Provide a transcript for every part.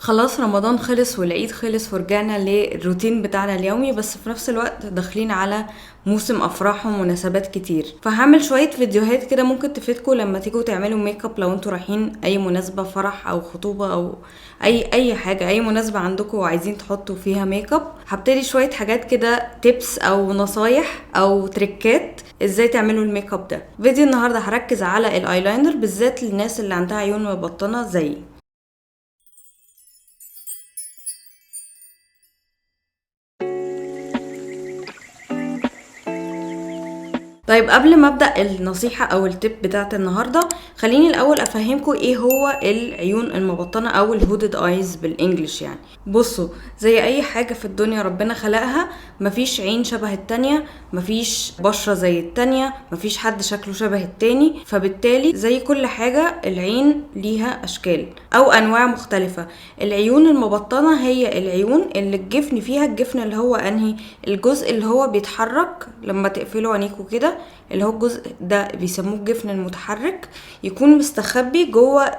خلاص رمضان خلص والعيد خلص ورجعنا للروتين بتاعنا اليومي، بس في نفس الوقت داخلين على موسم افراح ومناسبات كتير. فهعمل شوية فيديوهات كده ممكن تفيدكم لما تيجوا تعملوا ميك اب لو انتوا رايحين اي مناسبة، فرح او خطوبة او اي حاجة، اي مناسبة عندكم وعايزين تحطوا فيها ميك اب. هبتدي شوية حاجات كده تيبس او نصايح او تريكات ازاي تعملوا الميك اب ده. فيديو النهاردة هركز على الايلاينر بالذات للناس اللي عندها عيون مبطنة زيي. طيب قبل ما ابدا النصيحه او التip بتاعت النهارده، خليني الاول افهمكم ايه هو العيون المبطنه او الهودد ايز بالانجلش. يعني بصوا، زي اي حاجه في الدنيا ربنا خلقها، مفيش عين شبه التانية، مفيش بشره زي التانية، مفيش حد شكله شبه التاني. فبالتالي زي كل حاجه العين ليها اشكال او انواع مختلفه. العيون المبطنه هي العيون اللي الجفن فيها، الجفن اللي هو انهي الجزء اللي هو بيتحرك لما تقفلوا عينيكوا كده، اللي هو الجزء ده بيسموه الجفن المتحرك، يكون مستخبي جوه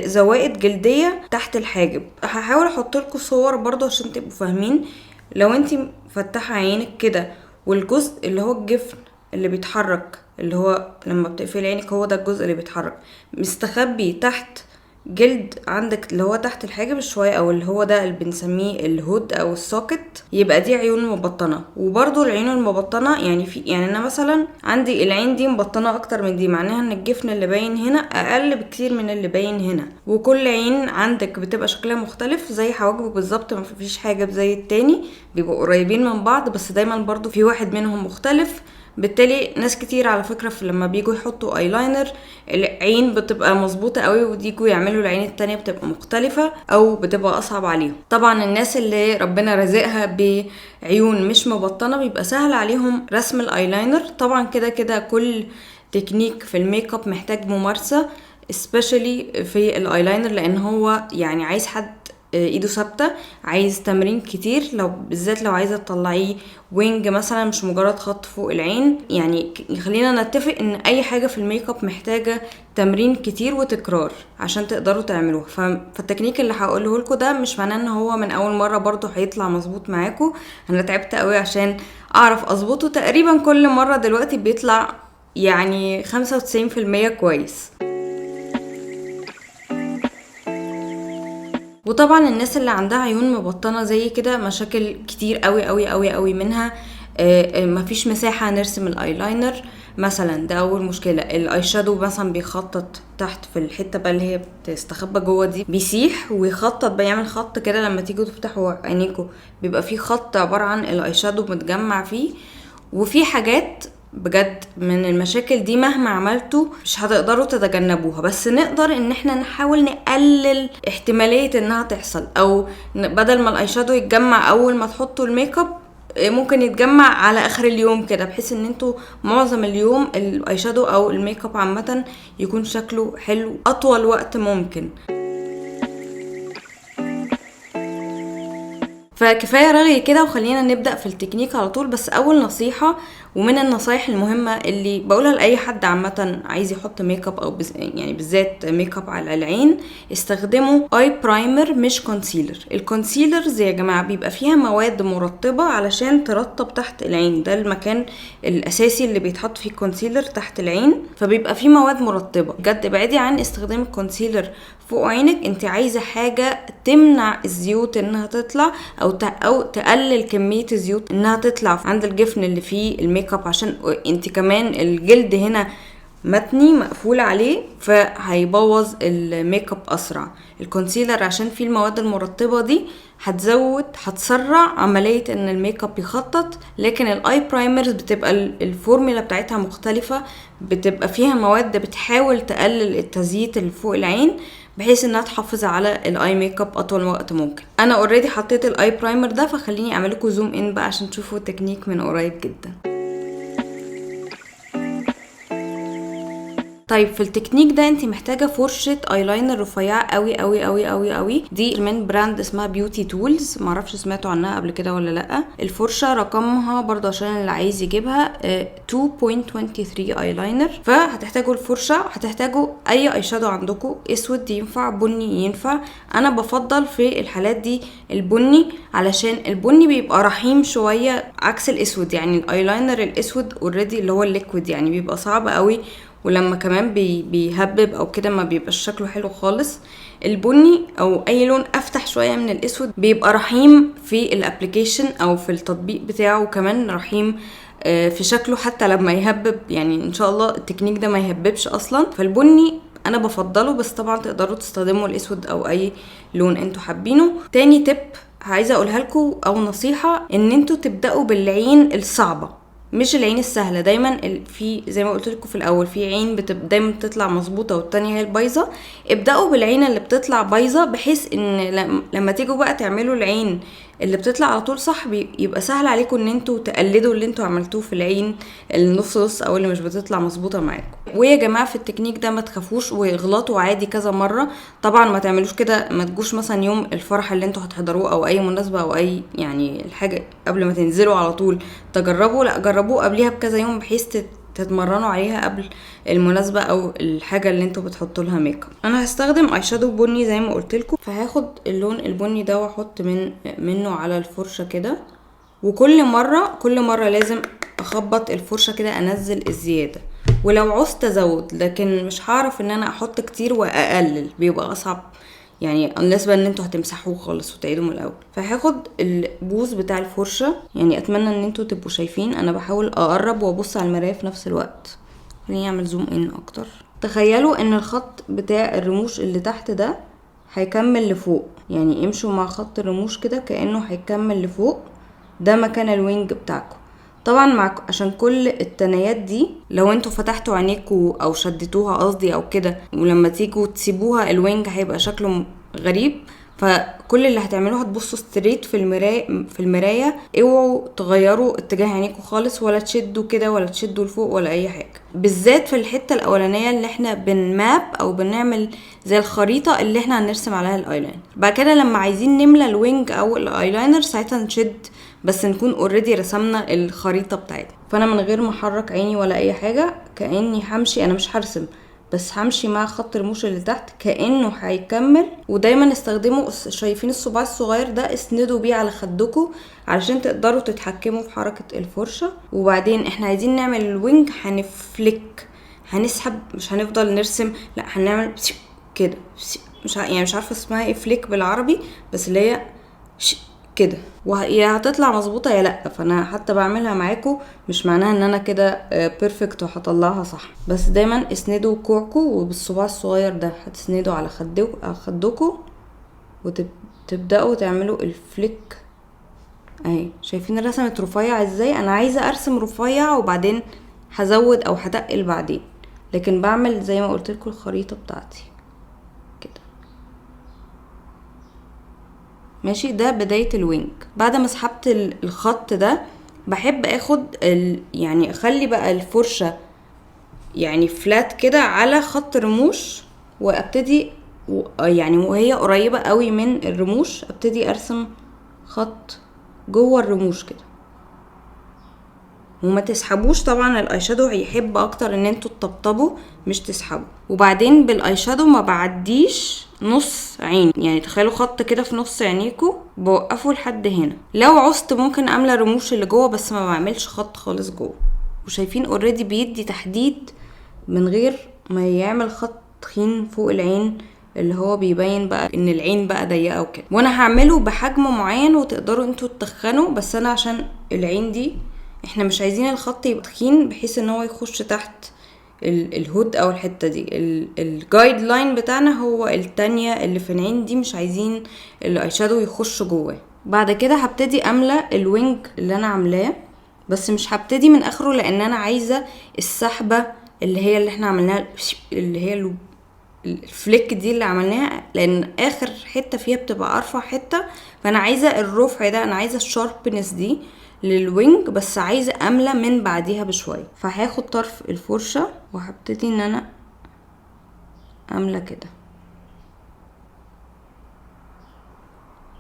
زوائد جلديه تحت الحاجب. هحاول احط لكم صور برضو عشان تبقوا فاهمين. لو انتي فتحه عينك كده والجزء اللي هو الجفن اللي بيتحرك، اللي هو لما بتقفل عينك هو ده الجزء اللي بيتحرك، مستخبي تحت جلد عندك اللي هو تحت الحاجب شويه، او اللي هو ده اللي بنسميه الهود او السوكت، يبقى دي عيون مبطنه. وبرضو العيون المبطنه يعني انا مثلا عندي العين دي مبطنه اكتر من دي، معناها ان الجفن اللي باين هنا اقل بكتير من اللي باين هنا. وكل عين عندك بتبقى شكلها مختلف زي حواجبه بالظبط، ما فيش حاجب زي التاني، بيبقوا قريبين من بعض بس دايما برضو في واحد منهم مختلف. بالتالي ناس كتير على فكرة لما بيجوا يحطوا ايلاينر العين بتبقى مظبوطة قوي، ويجوا يعملوا العين التانية بتبقى مختلفة او بتبقى اصعب عليهم. طبعا الناس اللي ربنا رزقها بعيون مش مبطنة بيبقى سهل عليهم رسم الايلاينر. طبعا كده كده كل تكنيك في الميك اب محتاج ممارسة، especially في الايلاينر، لان هو يعني عايز حد ايده ثابته، عايز تمرين كتير، لو بالذات لو عايزه تطلعيه وينج مثلا مش مجرد خط فوق العين. يعني خلينا نتفق ان اي حاجه في الميك اب محتاجه تمرين كتير وتكرار عشان تقدروا تعملوها. فالتكنيك اللي هقوله لكم ده مش معناه ان هو من اول مره برضو هيطلع مظبوط معاكم. انا تعبت قوي عشان اعرف اظبطه، تقريبا كل مره دلوقتي بيطلع يعني 95% كويس. وطبعا الناس اللي عندها عيون مبطنة زي كده مشاكل كتير قوي قوي قوي قوي منها مفيش مساحة نرسم الايلاينر مثلا، ده اول مشكلة. الاي شادو مثلا بيخطط تحت في الحتة بقى اللي هي بتستخبى جوه دي، بيسيح ويخطط، بيعمل خط كده لما تيجوا تفتحوا عينيكوا بيبقى فيه خط عبارة عن الاي شادو متجمع فيه. وفي حاجات بجد من المشاكل دي مهما عملتوا مش هتقدروا تتجنبوها، بس نقدر ان احنا نحاول نقلل احتمالية انها تحصل. او بدل ما الاي شادو يتجمع اول ما تحطوا الميك اب، ممكن يتجمع على اخر اليوم كده، بحيث ان انتوا معظم اليوم الاي شادو او الميك اب عامة يكون شكله حلو اطول وقت ممكن. فكفاية رغي كده وخلينا نبدأ في التكنيك على طول. بس أول نصيحة ومن النصايح المهمة اللي بقولها لأي حد عامة عايز يحط ميك اب أو يعني بالذات ميك اب على العين، استخدموا اي برايمر مش كونسيلر. الكونسيلرز يا جماعة بيبقى فيها مواد مرطبة علشان ترطب تحت العين، ده المكان الأساسي اللي بيتحط فيه الكونسيلر تحت العين، فبيبقى فيه مواد مرطبة. بجد ابعدي عن استخدام الكونسيلر فوق عينك. انت عايزة حاجة تمنع الزيوت انها تطلع او تقلل كمية الزيوت انها تطلع عند الجفن اللي فيه الميك اب، عشان انت كمان الجلد هنا متني مقفول عليه فهيبوظ الميك اب اسرع. الكونسيلر عشان فيه المواد المرطبة دي هتسرع عملية ان الميك اب يخطط. لكن الاي برايمرز بتبقى الفورمولا بتاعتها مختلفة، بتبقى فيها مواد بتحاول تقلل التزييت اللي فوق العين بحيث انها تحافظ على الاي ميك اب اطول وقت ممكن. انا اوريدي حطيت الاي برايمر ده، فخليني اعمل لكم زوم ان بقى عشان تشوفوا التكنيك من قريب جدا. طيب في التكنيك ده انت محتاجه فرشه ايلاينر رفيعه قوي قوي قوي قوي قوي، دي من براند اسمها بيوتي تولز، معرفش سمعتوا عنها قبل كده ولا لا. الفرشه رقمها برضه عشان اللي عايز يجيبها 2.23 ايلاينر. فهتحتاجوا الفرشه، هتحتاجوا اي اي شادو عندكم، اسود ينفع، بني ينفع. انا بفضل في الحالات دي البني، علشان البني بيبقى رحيم شويه عكس الاسود. يعني الايلاينر الاسود اوريدي اللي هو الليكويد يعني بيبقى صعب قوي، ولما كمان بيهبب او كده ما بيبقاش شكله حلو خالص. البني او اي لون افتح شويه من الاسود بيبقى رحيم في الابليكيشن او في التطبيق بتاعه، وكمان رحيم في شكله حتى لما يهبب. يعني ان شاء الله التكنيك ده ما يهببش اصلا. فالبني انا بفضله، بس طبعا تقدروا تستخدموا الاسود او اي لون انتوا حابينه. تاني تip عايزه اقولها لكم او نصيحه، ان انتوا تبداوا بالعين الصعبه مش العين السهله. دايما في زي ما قلت لكم في الاول، في عين دايما بتطلع مظبوطه والتانية هي البايظه. ابداوا بالعين اللي بتطلع بايظه، بحيث ان لما تيجوا بقى تعملوا العين اللي بتطلع على طول صح، يبقى سهل عليكم ان انتوا تقلدوا اللي انتوا عملتوه في العين النص نص او اللي مش بتطلع مظبوطه معاكم. ويا جماعه في التكنيك ده ما تخافوش ويغلطوا عادي كذا مره. طبعا ما تعملوش كده، ما تجوش مثلا يوم الفرح اللي انتوا هتحضروه او اي مناسبه او اي يعني الحاجه قبل ما تنزلوا على طول تجربوا، لا جربوه قبليها بكذا يوم بحيث تتمرنوا عليها قبل المناسبه او الحاجه اللي انتوا بتحطوا لها ميك اب. انا هستخدم اي شادو بني زي ما قلت لكم، فهاخد اللون البني ده واحط منه على الفرشه كده. وكل مره لازم اخبط الفرشه كده، انزل الزياده، ولو عوزت ازود، لكن مش هعرف ان انا احط كتير واقلل، بيبقى اصعب يعني بالنسبه ان انتوا هتمسحوه خالص وتعيدوا من الاول. فهاخد البوز بتاع الفرشه، يعني اتمنى ان انتوا تبقوا شايفين، انا بحاول اقرب وابص على المرايه في نفس الوقت. خليني اعمل زوم ان اكتر. تخيلوا ان الخط بتاع الرموش اللي تحت ده هيكمل لفوق، يعني امشوا مع خط الرموش كده كانه هيكمل لفوق، ده مكان الوينج بتاعكم. طبعا عشان كل التنايات دي لو انتوا فتحتوا عينيكوا او شدتوها قصدي او كده، ولما تيجوا تسيبوها الوينج هيبقى شكله غريب. فكل اللي هتعملوه هتبصوا ستريت في المرايه، اوعوا تغيروا اتجاه عينيكوا خالص، ولا تشدوا كده ولا تشدوا لفوق ولا اي حاجه، بالذات في الحته الاولانيه اللي احنا بنماب او بنعمل زي الخريطه اللي احنا هنرسم عليها الايلاينر. بعد كده لما عايزين نملى الوينج او الايلاينر ساعتها نشد، بس نكون اوريدي رسمنا الخريطه بتاعتنا. فانا من غير ما احرك عيني ولا اي حاجه كاني همشي، انا مش هرسم بس همشي مع خط الرموش اللي تحت كانه هيكمل. ودايما استخدموا، شايفين الصباع الصغير ده، اسندوا بيه على خدكم علشان تقدروا تتحكموا في حركه الفرشه. وبعدين احنا عايزين نعمل الوينج، هنفليك، هنسحب، مش هنفضل نرسم، لا هنعمل كده، يعني مش عارفه اسمها ايه فليك بالعربي، بس اللي هي كده، ويا هتطلع مظبوطه يا لا. فانا حتى بعملها معاكم مش معناها ان انا كده بيرفكت وهطلعها صح، بس دايما اسندوا كوعكم، وبالصباع الصغير ده هتسندوا على خدكم وتبداوا تعملوا الفليك اهي. شايفين رسمت رفيع ازاي؟ انا عايزه ارسم رفيع وبعدين هزود او هتقل بعدين، لكن بعمل زي ما قلت لكم الخريطه بتاعتي كده ماشي. ده بداية الوينج. بعد ما سحبت الخط ده بحب اخد يعني اخلي بقى الفرشة يعني فلات كده على خط الرموش، وابتدي يعني وهي قريبة قوي من الرموش ابتدي ارسم خط جوه الرموش كده. وما تسحبوش، طبعا الاي شادو هيحب اكتر ان انتوا تطبطبوا مش تسحبوا. وبعدين بالاي شادو ما بعديش نص عين، يعني تخيلوا خط كده في نص عينيكوا بوقفوا لحد هنا. لو عوزت ممكن املى الرموش اللي جوه، بس ما بعملش خط خالص جوه. وشايفين اوريدي بيدي تحديد من غير ما يعمل خط تخين فوق العين اللي هو بيبين بقى ان العين بقى ضيقه وكده. وانا هعمله بحجم معين وتقدروا انتوا تتخنوا، بس انا عشان العين دي احنا مش عايزين الخط يبقى تخين بحيث ان هو يخش تحت الهود او الحته دي. الجايد لاين بتاعنا هو التانية اللي في العين دي، مش عايزين الاي شادو يخش جواه. بعد كده هبتدي املى الوينج اللي انا عاملاه، بس مش هبتدي من اخره لان انا عايزه السحبه اللي احنا عملناها، اللي هي الفليك دي اللي عملناها، لان اخر حته فيها بتبقى ارفع حته. فانا عايزه الرفع ده، انا عايزه الشاربنس دي للوينج، بس عايزه املى من بعديها بشويه. فهاخد طرف الفرشه وهبتدي ان انا عاملة كده،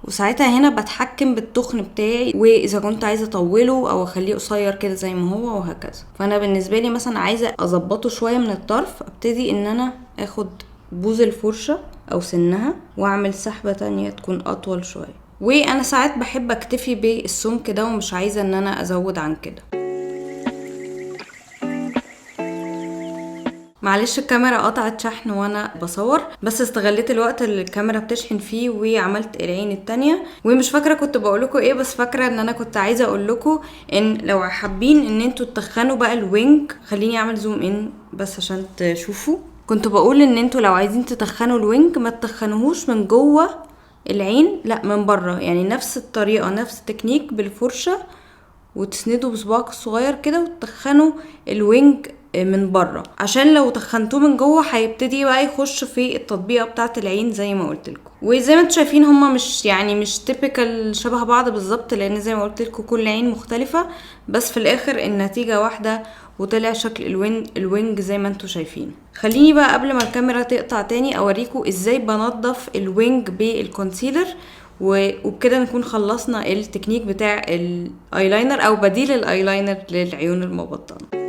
وساعتها هنا بتحكم بالتخن بتاعي، واذا كنت عايزه اطوله او اخليه قصير كده زي ما هو وهكذا. فانا بالنسبه لي مثلا عايزه اظبطه شويه من الطرف، ابتدي ان انا اخد بوز الفرشه او سنها واعمل سحبه تانية تكون اطول شويه. وانا ساعات بحب اكتفي بالسمك ده ومش عايزه ان انا ازود عن كده. معلش الكاميرا قطعت شحن وانا بصور، بس استغليت الوقت اللي الكاميرا بتشحن فيه وعملت العين التانية. ومش فاكره كنت بقولكوا ايه، بس فاكره ان انا كنت عايزه اقولكوا ان لو حابين ان انتوا تتخنوا بقى الوينج، خليني اعمل زوم ان بس عشان تشوفوا. كنت بقول ان انتوا لو عايزين تتخنوا الوينج ما تتخنوهوش من جوه العين، لا من بره، يعني نفس الطريقه نفس التكنيك بالفرشه، وتسندوا بصباعك الصغير كده وتخنوا الوينج من بره، عشان لو تخنتوه من جوه هيبتدي بقى يخش في التطبيقه بتاعه العين زي ما قلت لكم. وزي ما انتم شايفين هما مش تيبيكال شبه بعض بالظبط، لان زي ما قلت لكم كل عين مختلفه، بس في الاخر النتيجه واحده وطلع شكل الوينج زي ما انتم شايفين. خليني بقى قبل ما الكاميرا تقطع تاني اوريكم ازاي بنضف الوينج بالكونسيلر، وبكده نكون خلصنا التكنيك بتاع الايلاينر او بديل الايلاينر للعيون المبطنه.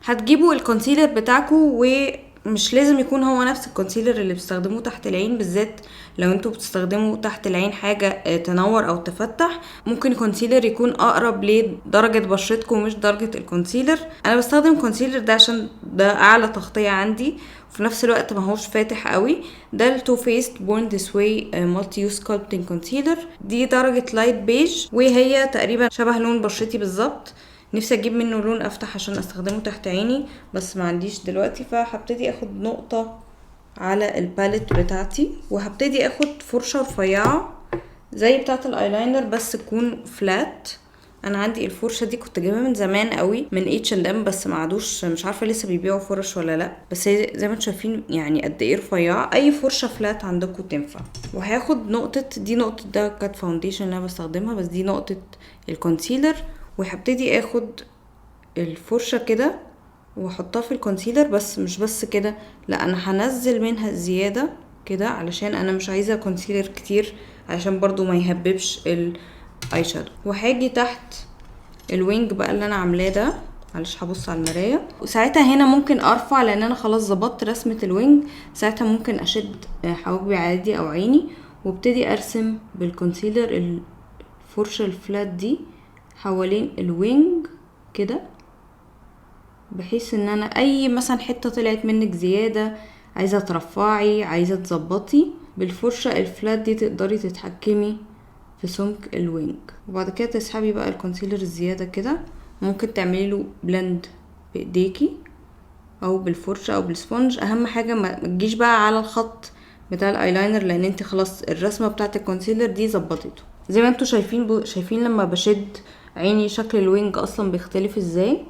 هتجيبوا الكونسيلر بتاعكم، ومش لازم يكون هو نفس الكونسيلر اللي بتستخدموه تحت العين، بالذات لو انتوا بتستخدموا تحت العين حاجة تنور او تفتح، ممكن الكونسيلر يكون اقرب لدرجة بشرتكم مش درجة الكونسيلر. انا بستخدم كونسيلر ده عشان ده اعلى تغطية عندي، وفي نفس الوقت ما هوش فاتح قوي. ده التو فيست بورن ذس واي مالتي يوز سكالبتنج كونسيلر، دي درجة لايت بيج، وهي تقريبا شبه لون بشرتي بالظبط. نفسي اجيب منه لون افتح عشان استخدمه تحت عيني، بس ما عنديش دلوقتي. فهبتدي اخد نقطة على الباليت بتاعتي، وهبتدي اخد فرشة رفيعة زي بتاعة الايلاينر بس تكون فلات. انا عندي الفرشة دي كنت جايبها من زمان قوي من H&M، بس ما عادوش، مش عارفة لسه بيبيعوا فرش ولا لا، بس زي ما انتم شايفين يعني قد ايه رفيعة. اي فرشة فلات عندكم تنفع. وهاخد نقطة، دي نقطة ده كانت فاونديشن اللي انا بستخدمها، بس دي نقطة الكونسيلر. وهبتدي اخد الفرشة كده واحطها في الكونسيلر، بس مش بس كده، لا انا هنزل منها زيادة كده علشان انا مش عايزة كونسيلر كتير، علشان برضو ما يهببش الاي شادو. وهاجي تحت الوينج بقى اللي انا عاملاه ده، معلش هبص على المرايه، وساعتها هنا ممكن ارفع لان انا خلاص ظبطت رسمه الوينج. ساعتها ممكن اشد حواجبي عادي او عيني، وابتدي ارسم بالكونسيلر الفرشه الفلات دي حوالين الوينج كده، بحيث ان انا اي مثلا حته طلعت منك زياده عايزه ترفعي عايزه تظبطي بالفرشه الفلات دي، تقدري تتحكمي في سمك الوينج. وبعد كده تسحبي بقى الكونسيلر الزياده كده، ممكن تعملي له بلند بايديكي او بالفرشه او بالسبونج. اهم حاجه ما تجيش بقى على الخط بتاع الايلاينر، لان انت خلاص الرسمه بتاعه الكونسيلر دي ظبطته. زي ما انتوا شايفين لما بشد عيني شكل الوينج اصلا بيختلف ازاي.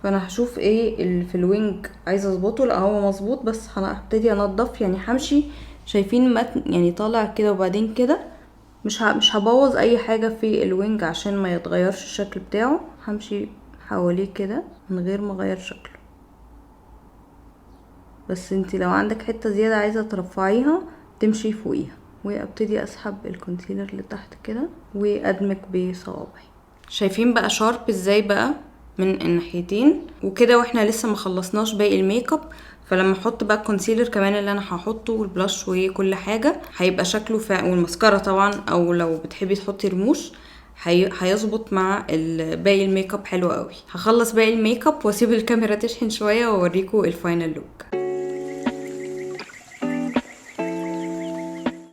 فانا هشوف ايه اللي في الوينج عايزه اظبطه، لا هو مظبوط، بس هبتدي انضف يعني همشي. شايفين متن يعني طالع كده وبعدين كده، مش هبوظ اي حاجه في الوينج عشان ما يتغيرش الشكل بتاعه. همشي حواليه كده من غير ما اغير شكله. بس انتي لو عندك حته زياده عايزه ترفعيها تمشي فوقيها. وابتدي اسحب الكونسيلر لتحت كده وادمج بصوابعي. شايفين بقى شارب ازاي بقى من الناحيتين وكده، واحنا لسه ما خلصناش باقي الميك اب. فلما احط بقى الكونسيلر كمان اللي انا هحطه والبلاش وكل حاجه هيبقى شكله والماسكارا طبعا، او لو بتحبي تحطي رموش هيظبط مع باقي الميك اب حلو قوي. هخلص باقي الميك اب واسيب الكاميرا تشحن شويه واوريكم الفاينل لوك.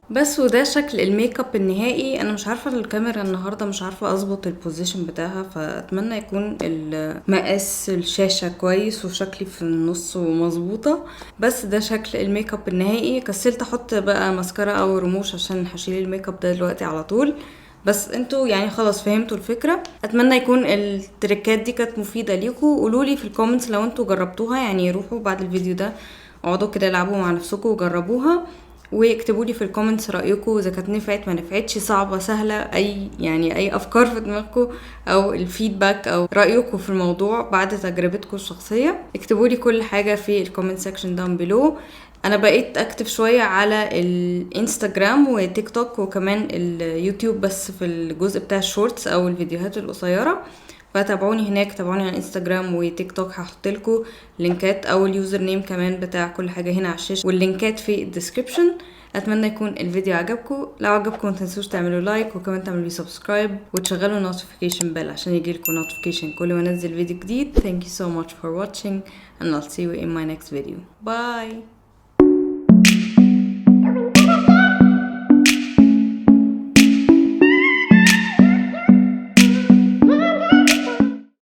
بس وده شكل الميك اب النهائي. انا مش عارفه الكاميرا النهارده مش عارفه اظبط البوزيشن بتاعها، فاتمنى يكون المقاس الشاشه كويس وشكلي في النص ومظبوطه. بس ده شكل الميك اب النهائي. كسلت احط بقى ماسكارا او رموش عشان هشيل الميك اب ده دلوقتي على طول. بس انتوا يعني خلاص فهمتوا الفكره. اتمنى يكون التريكات دي كانت مفيده ليكم. قولولي في الكومنتس لو انتوا جربتوها، يعني روحوا بعد الفيديو ده اقعدوا كده العبوا مع نفسكم وجربوها. واكتبوا لي في الكومنتس رايكم اذا كانت نفعت ما نفعتش، صعبه سهله، اي افكار في دماغكم او الفيدباك او رايكم في الموضوع بعد تجربتكم الشخصيه. اكتبوا لي كل حاجه في الكومنت سيكشن داون بيلو. انا بقيت اكتب شويه على الانستجرام وتيك توك وكمان اليوتيوب، بس في الجزء بتاع الشورتس او الفيديوهات القصيره، فتابعوني هناك، تابعوني على انستجرام وتيك توك، هحط لكم لينكات او اليوزر نيم كمان بتاع كل حاجه هنا على الشاشه، واللينكات في الديسكريبشن. اتمنى يكون الفيديو عجبكم، لو عجبكم ما تنسوش تعملوا لايك وكمان تعملوا سبسكرايب وتشغلوا نوتيفيكيشن بيل عشان يجيلكم نوتيفيكيشن كل ما انزل فيديو جديد. Thank you so much for watching and I'll see you in my next video. Bye.